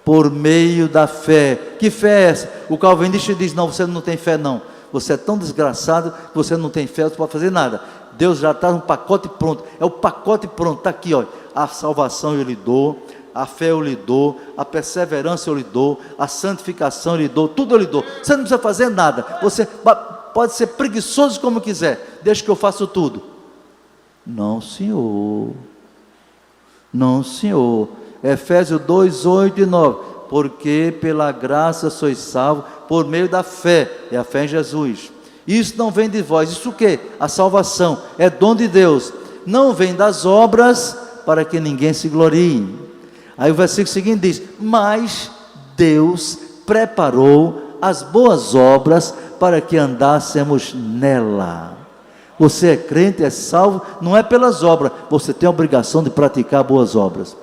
Por meio da fé. Que fé é essa? O calvinista diz, não, você não tem fé não. Você é tão desgraçado que você não tem fé, você não pode fazer nada. Deus já está no pacote pronto. É o pacote pronto, está aqui, ó. A salvação eu lhe dou, a fé eu lhe dou, a perseverança eu lhe dou, a santificação eu lhe dou, tudo eu lhe dou. Você não precisa fazer nada. Você pode ser preguiçoso como quiser, deixa que eu faço tudo. Não, Senhor. Não, Senhor. Efésios 2, 8 e 9. Porque pela graça sois salvos por meio da fé, é a fé em Jesus. Isso não vem de vós, isso o quê? A salvação é dom de Deus, não vem das obras para que ninguém se glorie. Aí o versículo seguinte diz: mas Deus preparou as boas obras para que andássemos nela. Você é crente, é salvo, não é pelas obras, você tem a obrigação de praticar boas obras.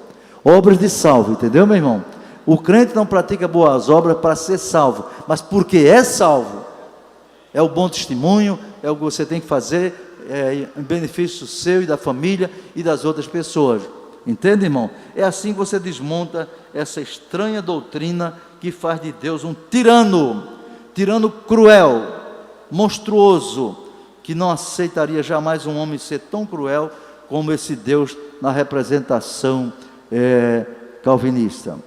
Obras de salvo, entendeu, meu irmão? O crente não pratica boas obras para ser salvo, mas porque é salvo. É o bom testemunho, é o que você tem que fazer, em benefício seu e da família e das outras pessoas. Entende, irmão? É assim que você desmonta essa estranha doutrina que faz de Deus um tirano cruel, monstruoso, que não aceitaria jamais um homem ser tão cruel como esse Deus na representação calvinista.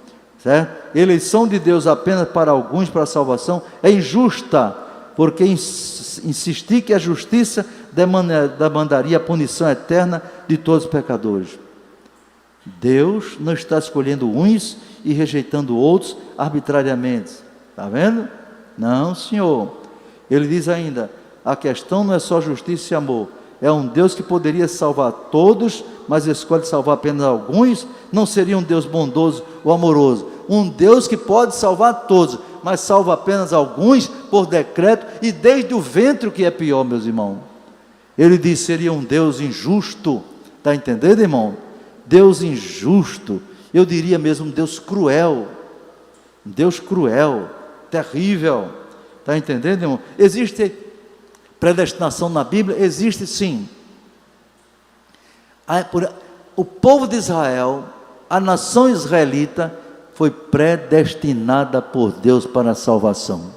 Certo? Eleição de Deus apenas para alguns para a salvação é injusta, porque insistir que a justiça demandaria a punição eterna de todos os pecadores. Deus não está escolhendo uns e rejeitando outros arbitrariamente. Está vendo? Não, Senhor. Ele diz ainda: a questão não é só justiça e amor. É um Deus que poderia salvar todos, mas escolhe salvar apenas alguns. Não seria um Deus bondoso ou amoroso. Um Deus que pode salvar todos, mas salva apenas alguns por decreto, e desde o ventre, o que é pior, meus irmãos. Ele diz: seria um Deus injusto. Está entendendo, irmão? Deus injusto, eu diria mesmo um Deus cruel, terrível. Está entendendo, irmão? Existe predestinação na Bíblia? Existe sim. O povo de Israel, a nação israelita, foi predestinada por Deus para a salvação.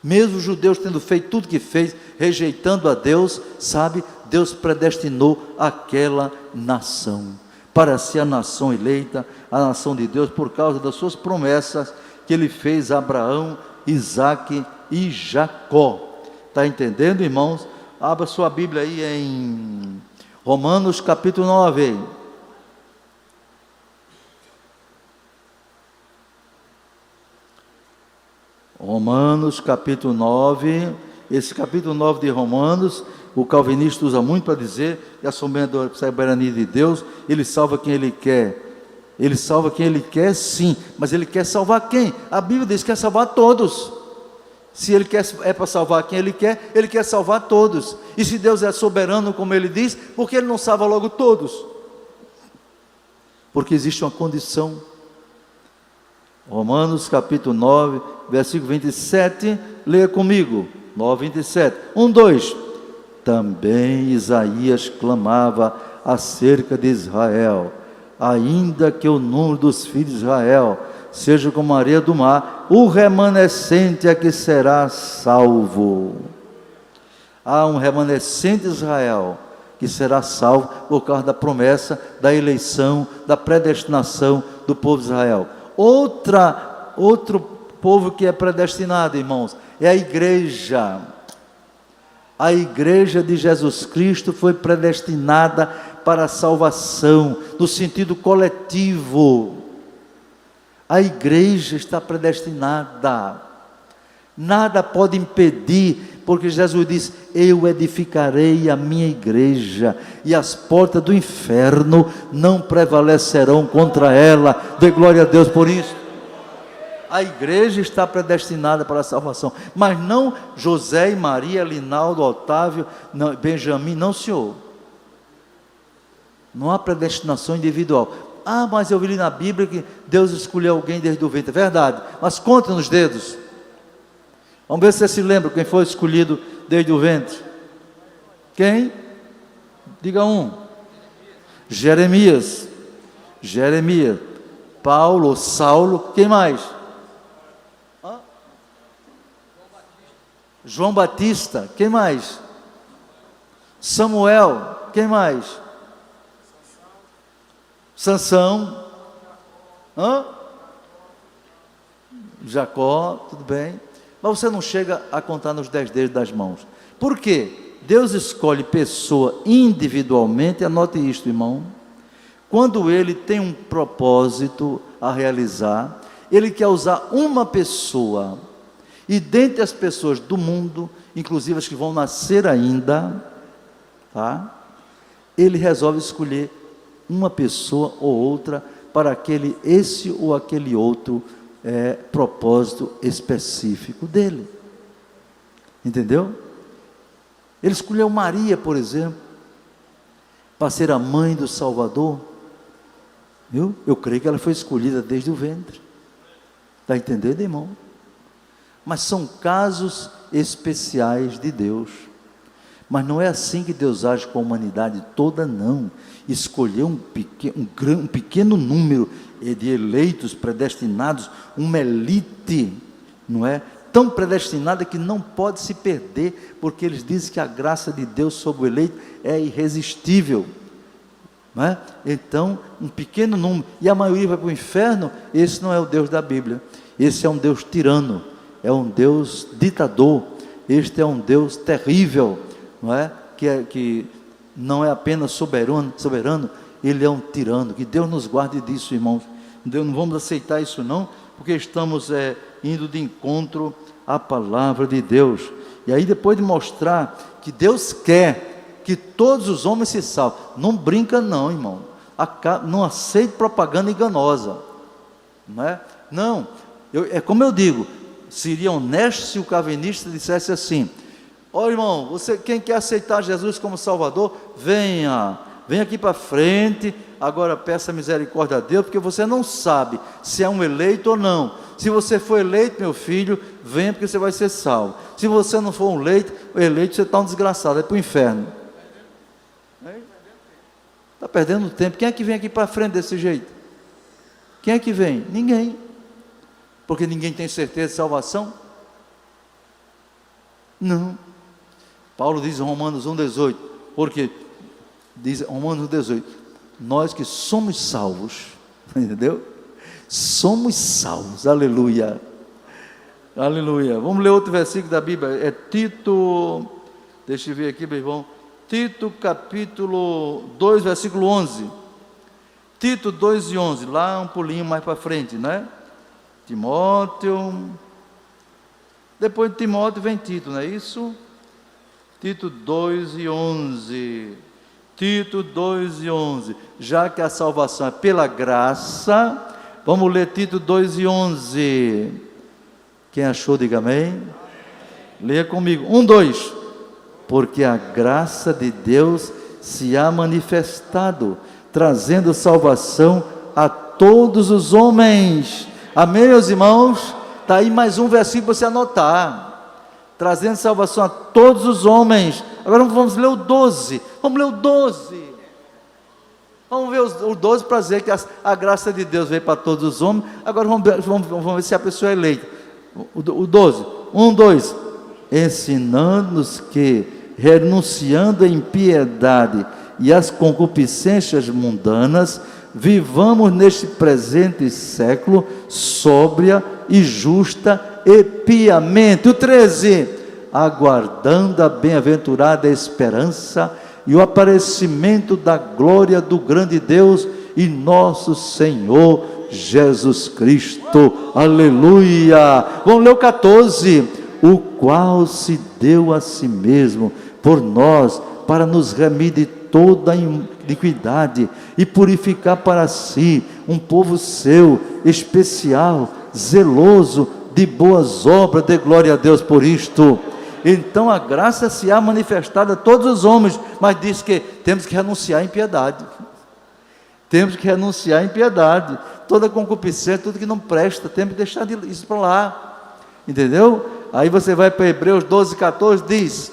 Mesmo os judeus tendo feito tudo que fez, rejeitando a Deus, sabe, Deus predestinou aquela nação para ser a nação eleita, a nação de Deus, por causa das suas promessas que Ele fez a Abraão, Isaque e Jacó. Está entendendo, irmãos? Abra sua Bíblia aí em Romanos capítulo 9. Romanos capítulo 9, esse capítulo 9 de Romanos, o calvinista usa muito para dizer que a soberania de Deus, Ele salva quem Ele quer. Ele salva quem Ele quer, sim, mas Ele quer salvar quem? A Bíblia diz que quer salvar todos. Se Ele é para salvar quem Ele quer salvar todos. E se Deus é soberano, como Ele diz, por que Ele não salva logo todos? Porque existe uma condição. Romanos capítulo 9, versículo 27, leia comigo, 9, 27, 1, 2, também Isaías clamava acerca de Israel: ainda que o número dos filhos de Israel seja como a areia do mar, o remanescente é que será salvo. Há um remanescente de Israel que será salvo por causa da promessa, da eleição, da predestinação do povo de Israel. Outro povo que é predestinado, irmãos, é a igreja. A igreja de Jesus Cristo foi predestinada para a salvação, no sentido coletivo. A igreja está predestinada. Nada pode impedir, porque Jesus diz: eu edificarei a minha igreja, e as portas do inferno não prevalecerão contra ela. Dê glória a Deus por isso. A igreja está predestinada para a salvação, mas não José e Maria, Linaldo, Otávio, não, Benjamim, não, senhor. Não há predestinação individual. Ah, mas eu li na Bíblia que Deus escolheu alguém desde o ventre. É verdade, mas conta nos dedos. Vamos ver se você se lembra quem foi escolhido desde o ventre. Quem? Diga um. Jeremias. Paulo, Saulo, quem mais? João Batista, quem mais? Samuel, quem mais? Sansão. Jacó, tudo bem. Mas você não chega a contar nos 10 dedos das mãos. Por quê? Deus escolhe pessoa individualmente. Anote isto, irmão. Quando Ele tem um propósito a realizar, Ele quer usar uma pessoa. E dentre as pessoas do mundo, inclusive as que vão nascer ainda, tá? Ele resolve escolher uma pessoa ou outra para esse ou aquele outro propósito específico dele. Entendeu? Ele escolheu Maria, por exemplo, para ser a mãe do Salvador. Viu? Eu creio que ela foi escolhida desde o ventre. Está entendendo, irmão? Mas são casos especiais de Deus. Mas não é assim que Deus age com a humanidade toda, não. Escolheu um pequeno número de eleitos, predestinados, uma elite, não é? Tão predestinada que não pode se perder, porque eles dizem que a graça de Deus sobre o eleito é irresistível. Não é? Então, um pequeno número, e a maioria vai para o inferno. Esse não é o Deus da Bíblia. Esse é um Deus tirano, é um Deus ditador. Este é um Deus terrível, não é? Que não é apenas soberano, ele é um tirano. Que Deus nos guarde disso, irmãos. Não vamos aceitar isso não, porque estamos indo de encontro à palavra de Deus. E aí, depois de mostrar que Deus quer que todos os homens se salvem, não brinca não, irmão. Não aceite propaganda enganosa, não é? Não, é como eu digo, seria honesto se o calvinista dissesse assim: ó, irmão, quem quer aceitar Jesus como Salvador, venha aqui para frente, agora peça misericórdia a Deus, porque você não sabe se é um eleito ou não. Se você for eleito, meu filho, venha, porque você vai ser salvo. Se você não for um eleito, você está um desgraçado, é para o inferno. Está perdendo tempo. Quem é que vem aqui para frente desse jeito? Quem é que vem? Ninguém. Porque ninguém tem certeza de salvação? Não. Paulo diz em Romanos 1,18, porque diz Romanos 1,18, nós que somos salvos, entendeu? Somos salvos, aleluia, aleluia. Vamos ler outro versículo da Bíblia, é Tito, deixa eu ver aqui, meu irmão, Tito capítulo 2, versículo 11, Tito 2 e 11, lá um pulinho mais para frente, né? Timóteo, depois de Timóteo vem Tito, não é isso? Tito 2 e 11, Tito 2 e 11, já que a salvação é pela graça, vamos ler Tito 2 e 11, quem achou, diga amém. Leia comigo, 1, 2, porque a graça de Deus se há manifestado, trazendo salvação a todos os homens, amém, meus irmãos? Está aí mais um versículo para você anotar, trazendo salvação a todos os homens. Agora vamos ler o 12, vamos ler o 12, vamos ver o 12 para dizer que a graça de Deus veio para todos os homens. Agora vamos ver se a pessoa é eleita. O 12, 1, 2, ensinando-nos que, renunciando à impiedade e às concupiscências mundanas, vivamos neste presente século sóbria e justa e piamente. O 13, aguardando a bem-aventurada esperança e o aparecimento da glória do grande Deus e nosso Senhor Jesus Cristo, aleluia. Vamos ler o 14, o qual se deu a si mesmo por nós, para nos remir de toda a iniquidade e purificar para si um povo seu, especial, zeloso de boas obras. Dê glória a Deus por isto. Então a graça se há manifestada a todos os homens, mas diz que temos que renunciar à impiedade. Temos que renunciar à impiedade, toda concupiscência, tudo que não presta, temos que deixar isso para lá, entendeu? Aí você vai para Hebreus 12, 14, diz: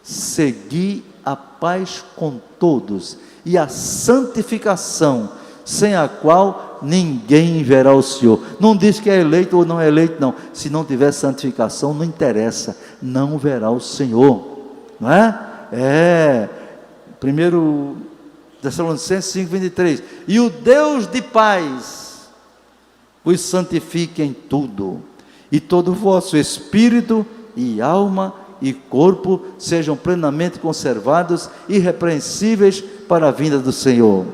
segui a paz com todos e a santificação, sem a qual ninguém verá o Senhor. Não diz que é eleito ou não é eleito, não. Se não tiver santificação, não interessa, não verá o Senhor, não é? 1 Tessalonicenses 5, 23, e o Deus de paz os santifique em tudo, e todo o vosso espírito e alma e corpo sejam plenamente conservados, irrepreensíveis para a vinda do Senhor.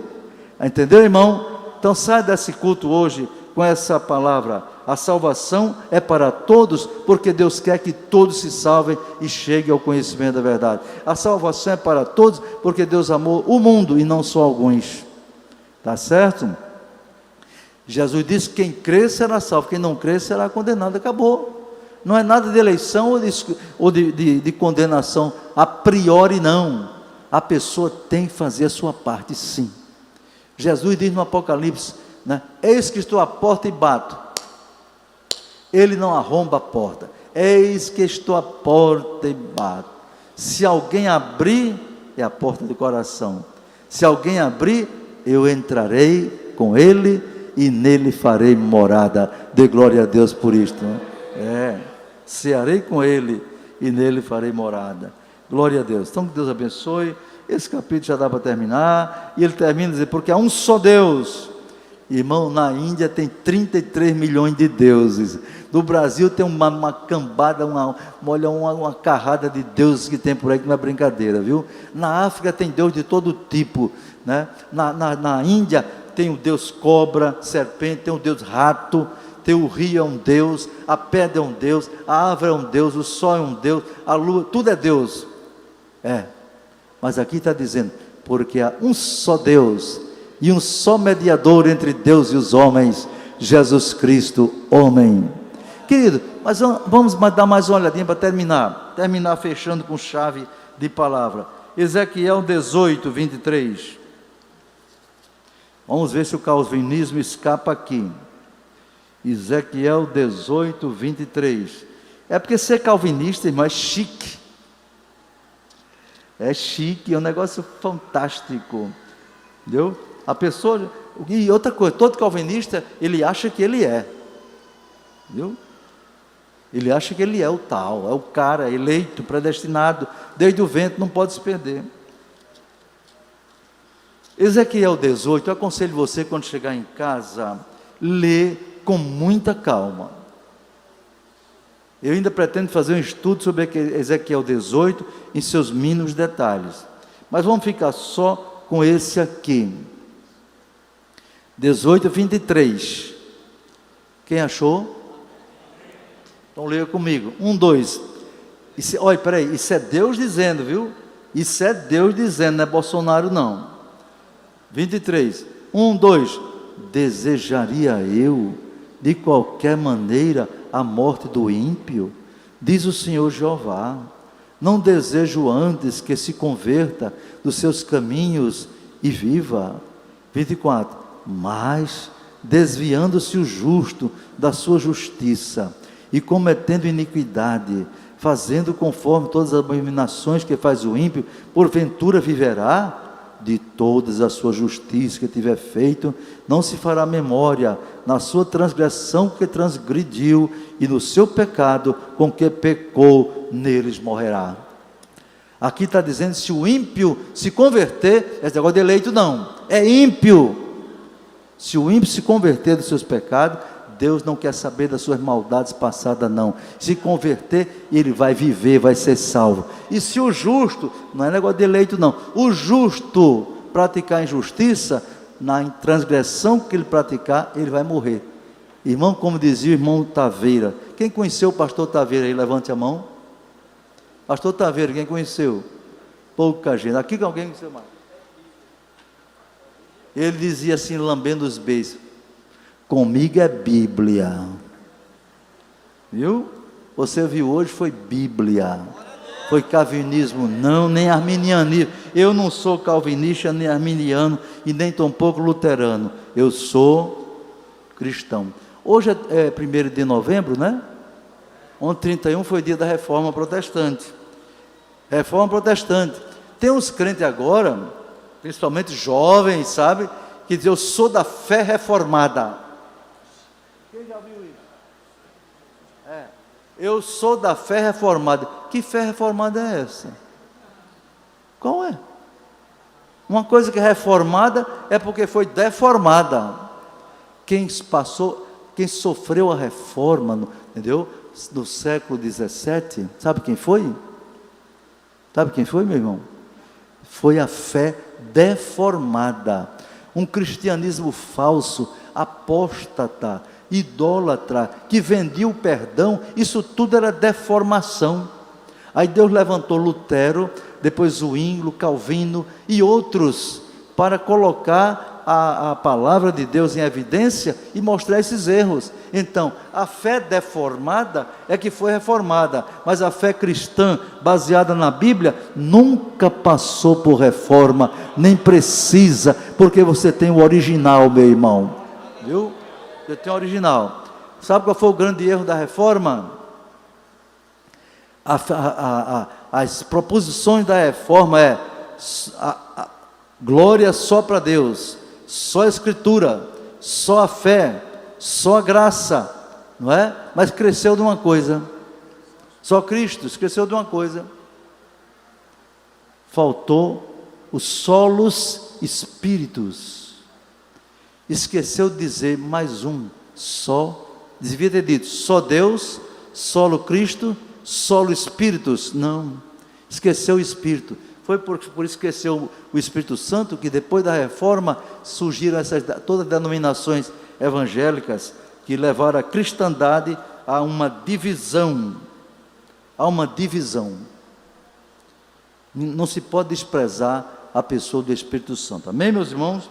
Entendeu, irmão? Então sai desse culto hoje com essa palavra. A salvação é para todos, porque Deus quer que todos se salvem e cheguem ao conhecimento da verdade. A salvação é para todos, porque Deus amou o mundo e não só alguns. Tá certo? Jesus disse que quem crê será salvo, quem não crê será condenado. Acabou. Não é nada de eleição ou de condenação a priori, não. A pessoa tem que fazer a sua parte, sim. Jesus diz no Apocalipse, né? Eis que estou à porta e bato. Ele não arromba a porta. Eis que estou à porta e bato. Se alguém abrir, é a porta do coração. Se alguém abrir, eu entrarei com ele e nele farei morada. Dê glória a Deus por isto, né? Cearei com ele e nele farei morada. Glória a Deus. Então que Deus abençoe. Esse capítulo já dá para terminar. E ele termina dizendo, porque há um só Deus. Irmão, na Índia tem 33 milhões de deuses. No Brasil tem uma cambada, uma carrada de deuses que tem por aí, que não é brincadeira, viu? Na África tem Deus de todo tipo, né? Na Índia tem o Deus cobra, serpente, tem o Deus rato, tem o rio é um Deus, a pedra é um Deus, a árvore é um Deus, o sol é um Deus, a lua, tudo é Deus. Mas aqui está dizendo, porque há um só Deus, e um só mediador entre Deus e os homens, Jesus Cristo, homem. Querido, mas vamos dar mais uma olhadinha para terminar fechando com chave de palavra. Ezequiel 18, 23. Vamos ver se o calvinismo escapa aqui. Ezequiel 18, 23. É porque ser calvinista, irmão, é chique. É chique, é um negócio fantástico. Entendeu? A pessoa, e outra coisa, todo calvinista, ele acha que ele é. Viu? Ele acha que ele é o tal, é o cara eleito, predestinado, desde o ventre, não pode se perder. Ezequiel 18, eu aconselho você, quando chegar em casa, lê com muita calma. Eu ainda pretendo fazer um estudo sobre Ezequiel 18, em seus mínimos detalhes. Mas vamos ficar só com esse aqui. 18, 23. Quem achou? Então leia comigo. 1, 2. Olha, peraí, isso é Deus dizendo, viu? Isso é Deus dizendo, não é Bolsonaro não. 23. 1, 2. Desejaria eu, de qualquer maneira, a morte do ímpio? Diz o Senhor Jeová. Não desejo antes que se converta dos seus caminhos e viva. 24. Mas, desviando-se o justo da sua justiça e cometendo iniquidade, fazendo conforme todas as abominações que faz o ímpio, porventura viverá? De todas as suas justiças que tiver feito, não se fará memória. Na sua transgressão que transgrediu e no seu pecado com que pecou, neles morrerá. Aqui está dizendo, se o ímpio se converter, esse negócio de eleito não, é ímpio. Se o ímpio se converter dos seus pecados, Deus não quer saber das suas maldades passadas, não. Se converter, ele vai viver, vai ser salvo. E se o justo, não é negócio de eleito, não, o justo praticar injustiça, na transgressão que ele praticar, ele vai morrer. Irmão, como dizia o irmão Taveira, quem conheceu o pastor Taveira aí, levante a mão. Pastor Taveira, quem conheceu? Pouca gente. Aqui que alguém conheceu mais. Ele dizia assim, lambendo os beijos: comigo é Bíblia. Viu? Você viu hoje, foi Bíblia. Foi calvinismo não, nem arminianismo. Eu não sou calvinista, nem arminiano, e nem tampouco luterano. Eu sou cristão. Hoje é 1º de novembro, né? Ontem 31 foi dia da Reforma Protestante. Reforma Protestante. Tem uns crentes agora, principalmente jovens, sabe? Que dizem, eu sou da fé reformada. Quem já viu isso? Eu sou da fé reformada. Que fé reformada é essa? Qual é? Uma coisa que é reformada é porque foi deformada. Quem sofreu a reforma, entendeu? No século 17, sabe quem foi? Sabe quem foi, meu irmão? Foi a fé deformada. Um cristianismo falso, apóstata, idólatra, que vendia o perdão, isso tudo era deformação. Aí Deus levantou Lutero, depois Zwinglio, Calvino e outros, para colocar a palavra de Deus em evidência e mostrar esses erros. Então, a fé deformada é que foi reformada, mas a fé cristã, baseada na Bíblia, nunca passou por reforma, nem precisa, porque você tem o original, meu irmão. Viu? Você tem o original. Sabe qual foi o grande erro da reforma? As proposições da reforma glória só para Deus, só a Escritura, só a fé, só a graça, não é? Mas cresceu de uma coisa, só Cristo, esqueceu de uma coisa, faltou os solos espíritos, esqueceu de dizer mais um, só, devia ter dito, só Deus, solo Cristo, solo Espíritos, não, esqueceu o Espírito. Foi por esquecer o Espírito Santo que depois da reforma surgiram todas as denominações evangélicas que levaram a cristandade a uma divisão. Não se pode desprezar a pessoa do Espírito Santo. Amém, meus irmãos?